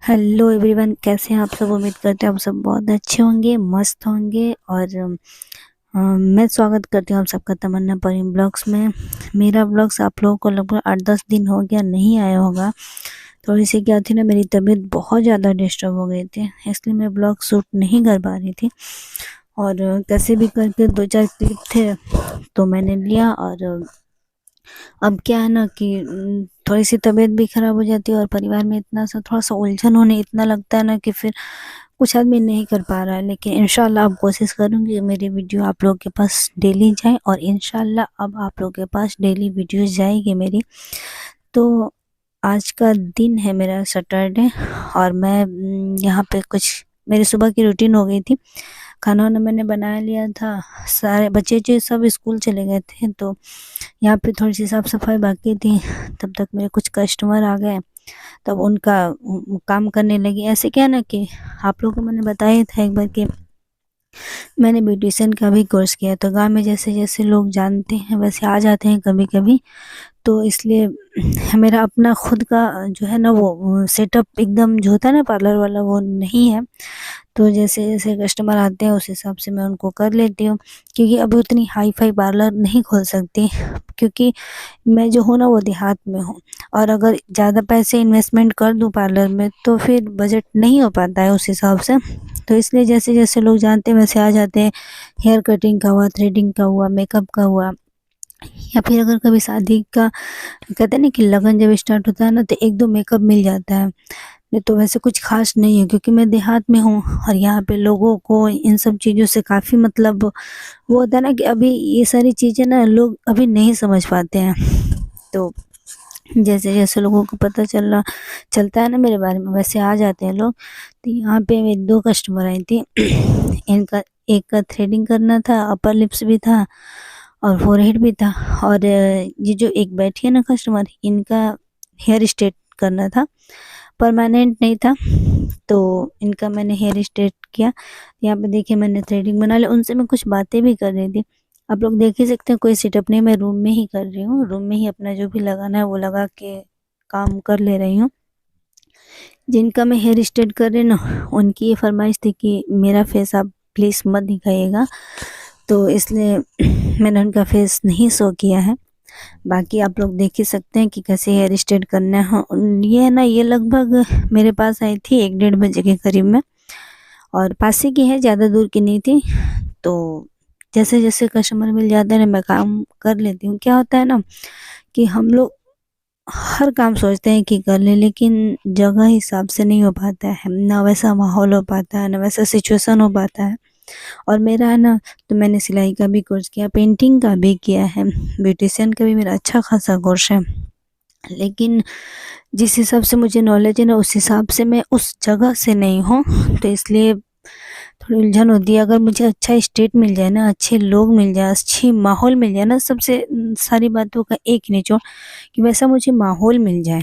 Hello everyone, कैसे हैं आप सब। उम्मीद करते हैं आप सब बहुत अच्छे होंगे, मस्त होंगे। और मैं स्वागत करती हूँ आप सबका तमन्ना परिम ब्लॉग्स में। मेरा ब्लॉग्स आप लोगों को लगभग 8-10 दिन हो गया नहीं आया होगा। थोड़ी सी क्या थी ना, मेरी तबीयत बहुत ज़्यादा डिस्टर्ब हो गई थी, इसलिए मैं ब्लॉग शूट नहीं कर पा रही थी। और कैसे भी करके 2-4 क्लिप थे तो मैंने लिया। और अब क्या है ना कि थोड़ी सी तबीयत भी ख़राब हो जाती है और परिवार में इतना सा थोड़ा सा उलझन होने इतना लगता है ना कि फिर कुछ आदमी नहीं कर पा रहा है। लेकिन इंशाल्लाह अब कोशिश करूँगी कि मेरी वीडियो आप लोगों के पास डेली जाए, और इंशाल्लाह अब आप लोगों के पास डेली वीडियो जाएगी मेरी। तो आज का दिन है मेरा सैटरडे, और मैं यहाँ पे कुछ मेरी सुबह की रूटीन हो गई थी। खाना वाना मैंने बना लिया था, सारे बच्चे जो सब स्कूल चले गए थे, तो यहाँ पे थोड़ी सी साफ सफाई बाकी थी। तब तक मेरे कुछ कस्टमर आ गए, तब उनका काम करने लगी। ऐसे क्या ना कि आप लोगों को मैंने बताया था एक बार कि मैंने ब्यूटिशियन का भी कोर्स किया, तो गांव में जैसे जैसे लोग जानते हैं वैसे आ जाते हैं कभी कभी। तो इसलिए मेरा अपना खुद का जो है ना वो सेटअप एकदम जो होता है ना पार्लर वाला, वो नहीं है। तो जैसे जैसे कस्टमर आते हैं उस हिसाब से मैं उनको कर लेती हूँ, क्योंकि अभी उतनी हाई फाई पार्लर नहीं खोल सकती, क्योंकि मैं जो हूँ ना वो देहात में हूँ। और अगर ज़्यादा पैसे इन्वेस्टमेंट कर दूँ पार्लर में तो फिर बजट नहीं हो पाता है उस हिसाब से। तो इसलिए जैसे जैसे लोग जानते हैं वैसे आ जाते हैं। हेयर कटिंग का हुआ, थ्रेडिंग का हुआ, मेकअप का हुआ, या फिर अगर कभी शादी का कहते हैं ना कि लगन जब स्टार्ट होता है ना तो एक दो मेकअप मिल जाता है। नहीं तो वैसे कुछ खास नहीं है, क्योंकि मैं देहात में हूँ और यहाँ पे लोगों को इन सब चीज़ों से काफ़ी मतलब वो होता है ना कि अभी ये सारी चीज़ें ना लोग अभी नहीं समझ पाते हैं। तो जैसे जैसे लोगों को पता चलता है ना मेरे बारे में, वैसे आ जाते हैं लोग। तो यहाँ पे मेरी 2 कस्टमर आई थी। इनका एक का थ्रेडिंग करना था, अपर लिप्स भी था और फोरहेड भी था। और ये जो एक बैठी है ना कस्टमर, इनका हेयर स्ट्रेट करना था, परमानेंट नहीं था। तो इनका मैंने हेयर स्ट्रेट किया। यहाँ पे देखिए मैंने थ्रेडिंग बना लिया। उनसे मैं कुछ बातें भी कर रही थी, आप लोग देख ही सकते हैं। कोई सेटअप नहीं, मैं रूम में ही कर रही हूँ, रूम में ही अपना जो भी लगाना है वो लगा के काम कर ले रही हूँ। जिनका मैं हेयर स्ट्रेट कर रही हूँ ना, उनकी ये फरमाइश थी कि मेरा फेस आप प्लीज़ मत दिखाइएगा, तो इसलिए मैंने उनका फेस नहीं शो किया है। बाकी आप लोग देख ही सकते हैं कि कैसे हेयर स्ट्रेट करना है। ये है ना, ये लगभग मेरे पास आई थी 1-1:30 बजे के करीब में, और पास ही की है, ज़्यादा दूर की नहीं थी। तो जैसे जैसे कस्टमर मिल जाते हैं ना मैं काम कर लेती हूँ। क्या होता है ना कि हम लोग हर काम सोचते हैं कि कर लें, लेकिन जगह हिसाब से नहीं हो पाता है ना, वैसा माहौल हो पाता है ना वैसा सिचुएशन हो पाता है। और मेरा है ना, तो मैंने सिलाई का भी कोर्स किया, पेंटिंग का भी किया है, ब्यूटिशियन का भी मेरा अच्छा खासा कोर्स है। लेकिन जिस हिसाब से मुझे नॉलेज है ना उस हिसाब से मैं उस जगह से नहीं हूँ, तो इसलिए थोड़ी उलझन होती है। अगर मुझे अच्छा स्टेट मिल जाए ना, अच्छे लोग मिल जाए, अच्छी माहौल मिल जाए ना, सबसे सारी बातों का एक ही निचोड़ कि वैसा मुझे माहौल मिल जाए,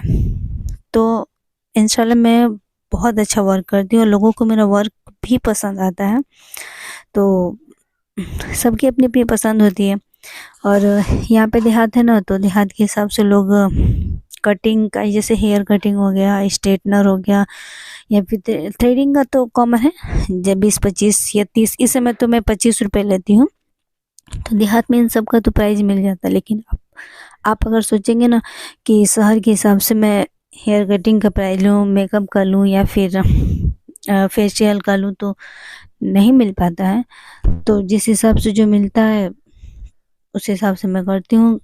तो इंशाल्लाह मैं बहुत अच्छा वर्क करती हूँ और लोगों को मेरा वर्क भी पसंद आता है। तो सबकी अपनी अपनी पसंद होती है। और यहाँ पे देहात है ना, तो देहात के हिसाब से लोग कटिंग का, जैसे हेयर कटिंग हो गया, स्ट्रेटनर हो गया, या फिर थ्रेडिंग का तो कॉमन है, जब 20-25 या 30, इस समय तो मैं 25 रुपये लेती हूँ। तो देहात में इन सब का तो प्राइस मिल जाता है। लेकिन आप अगर सोचेंगे ना कि शहर के हिसाब से मैं हेयर कटिंग का प्राइस लूँ, मेकअप का लूँ, या फिर फेशियल का लूँ, तो नहीं मिल पाता है। तो जिस हिसाब से जो मिलता है उस हिसाब से मैं करती हूँ।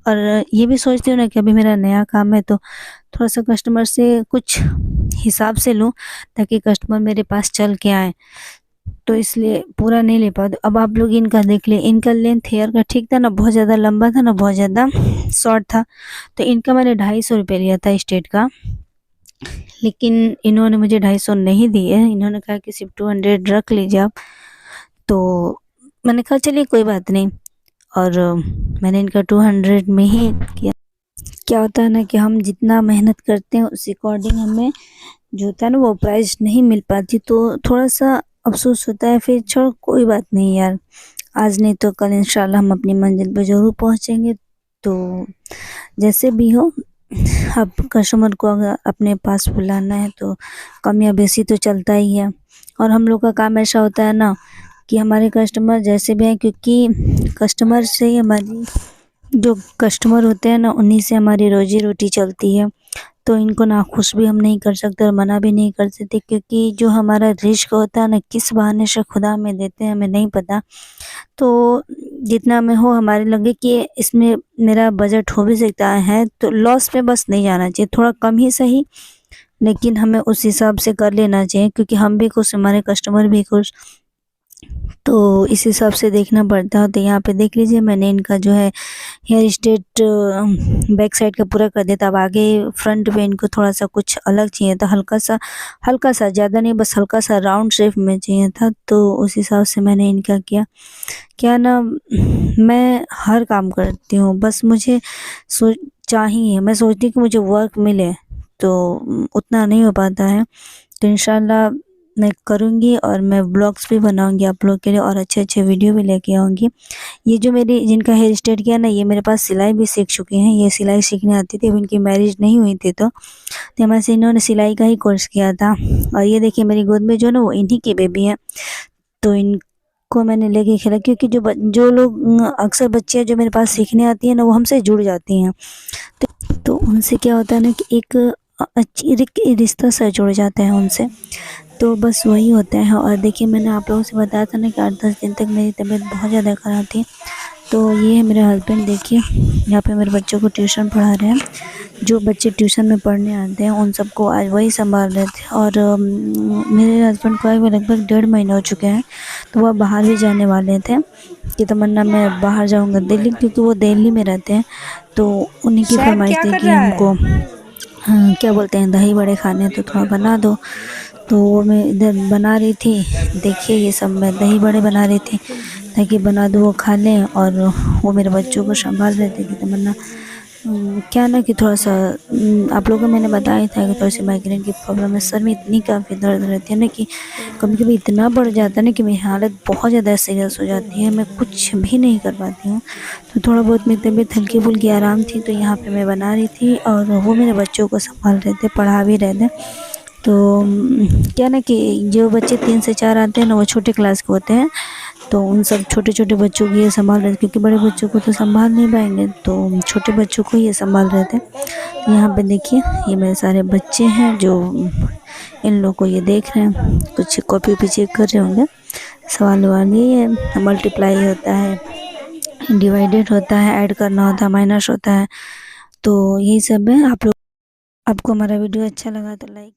और ये भी सोचती हूँ ना कि अभी मेरा नया काम है, तो थोड़ा सा कस्टमर से कुछ हिसाब से लूँ, ताकि कस्टमर मेरे पास चल के आए। तो इसलिए पूरा नहीं ले पाती। अब आप लोग इनका देख लें, इनका लेंथ हेयर का ठीक था ना, बहुत ज़्यादा लंबा था ना बहुत ज़्यादा शॉर्ट था। तो इनका मैंने 250 रुपये लिया था स्ट्रेट का, लेकिन इन्होंने मुझे 250 नहीं दिए। इन्होंने कहा कि सिर्फ 200 रख लीजिए आप। तो मैंने कहा चलिए कोई बात नहीं, और मैंने इनका 200 में ही किया। क्या होता है ना कि हम जितना मेहनत करते हैं उस अकॉर्डिंग हमें जो होता है ना वो प्राइस नहीं मिल पाती, तो थोड़ा सा अफसोस होता है। फिर छोड़, कोई बात नहीं यार, आज नहीं तो कल इंशाल्लाह हम अपनी मंजिल पर ज़रूर पहुंचेंगे। तो जैसे भी हो, अब कस्टमर को अगर अपने पास बुलाना है तो कम या बेसी तो चलता ही है। और हम लोग का काम ऐसा होता है ना कि हमारे कस्टमर जैसे भी हैं, क्योंकि कस्टमर से ही हमारी जो कस्टमर होते हैं ना, उन्हीं से हमारी रोजी रोटी चलती है। तो इनको नाखुश भी हम नहीं कर सकते और मना भी नहीं कर सकते, क्योंकि जो हमारा रिस्क होता है ना, किस बहाने से खुदा हमें देते हैं हमें नहीं पता। तो जितना में हो हमारे लगे कि इसमें मेरा बजट हो भी सकता है, तो लॉस में बस नहीं जाना चाहिए, थोड़ा कम ही सही, लेकिन हमें उस हिसाब से कर लेना चाहिए, क्योंकि हम भी खुश, हमारे कस्टमर भी खुश। तो इस हिसाब से देखना पड़ता है। तो यहाँ पे देख लीजिए, मैंने इनका जो है हेयर स्ट्रेट बैक साइड का पूरा कर दिया था। अब आगे फ्रंट पे इनको थोड़ा सा कुछ अलग चाहिए था, हल्का सा, ज़्यादा नहीं, बस हल्का सा राउंड शेप में चाहिए था। तो उस हिसाब से मैंने इनका किया। क्या ना, मैं हर काम करती हूँ, बस मुझे सो चाहिए, मैं सोचती हूँ कि मुझे वर्क मिले, तो उतना नहीं हो पाता है। तो इंशाल्लाह मैं करूँगी और मैं ब्लॉग्स भी बनाऊँगी आप लोग के लिए, और अच्छे वीडियो भी लेके आऊँगी। ये जो मेरी जिनका हेयर स्टाइल किया ना, ये मेरे पास सिलाई भी सीख चुके हैं। ये सिलाई सीखने आती थी, अब इनकी मैरिज नहीं हुई थी, तो हमारे से इन्होंने सिलाई का ही कोर्स किया था। और ये देखिए मेरी गोद में जो ना, वो इन्हीं की बेबी है। तो इनको मैंने लेके खेला, क्योंकि जो लोग अक्सर बच्चियाँ जो मेरे पास सीखने आती हैं ना, वो हमसे जुड़ जाती हैं। तो उनसे क्या होता है ना कि एक अच्छी रिश्ता सा जुड़ जाता है उनसे। तो बस वही होता है। और देखिए, मैंने आप लोगों से बताया था ना कि 8-10 दिन तक मेरी तबीयत बहुत ज़्यादा ख़राब थी। तो ये है मेरे हस्बैंड, देखिए यहाँ पे मेरे बच्चों को ट्यूशन पढ़ा रहे हैं। जो बच्चे ट्यूशन में पढ़ने आते हैं उन सबको आज वही संभाल रहे थे। और मेरे हस्बैंड को आए हुए लगभग 1.5 महीने हो चुके हैं। तो वह बाहर भी जाने वाले थे कि तमन्ना मैं बाहर जाऊंगा दिल्ली, क्योंकि वो दिल्ली में रहते हैं। तो उन्हीं की सैफ फरमाइश क्या थी कर कि रहा है? हमको क्या बोलते हैं, दही बड़े खाने हैं, तो थोड़ा बना दो। तो वो मैं इधर बना रही थी। देखिए ये सब मैं दही बड़े बना रही थी, ताकि बना दो वो खा लें। और वो मेरे बच्चों को संभाल रहे थे कि तमन्ना क्या ना कि थोड़ा सा आप लोगों को मैंने बताया था कि थोड़ी सी माइग्रेन की प्रॉब्लम है। सर में इतनी काफ़ी दर्द रहती है ना कि कभी कभी इतना बढ़ जाता है ना कि मेरी हालत बहुत ज़्यादा सीरियस हो जाती है, मैं कुछ भी नहीं कर पाती हूँ। तो थोड़ा बहुत मेरी तबीयत हल्की फुल्की आराम थी, तो यहाँ पे मैं बना रही थी और वो मेरे बच्चों को संभाल रहे थे, पढ़ा भी रहे थे। तो क्या ना कि जो बच्चे 3 से 4 आते हैं ना, वो छोटे क्लास के होते हैं। तो उन सब छोटे छोटे बच्चों को ये संभाल रहे थे, क्योंकि बड़े बच्चों को तो संभाल नहीं पाएंगे, तो छोटे बच्चों को ये संभाल रहे थे। तो यहाँ पे देखिए, ये मेरे सारे बच्चे हैं जो इन लोगों को ये देख रहे हैं, कुछ कॉपी भी चेक कर रहे होंगे। सवाल वाल ये मल्टीप्लाई होता है, डिवाइडेड होता है, ऐड करना होता है, माइनस होता है। तो यही सब है। आप लोग, आपको हमारा वीडियो अच्छा लगा तो लाइक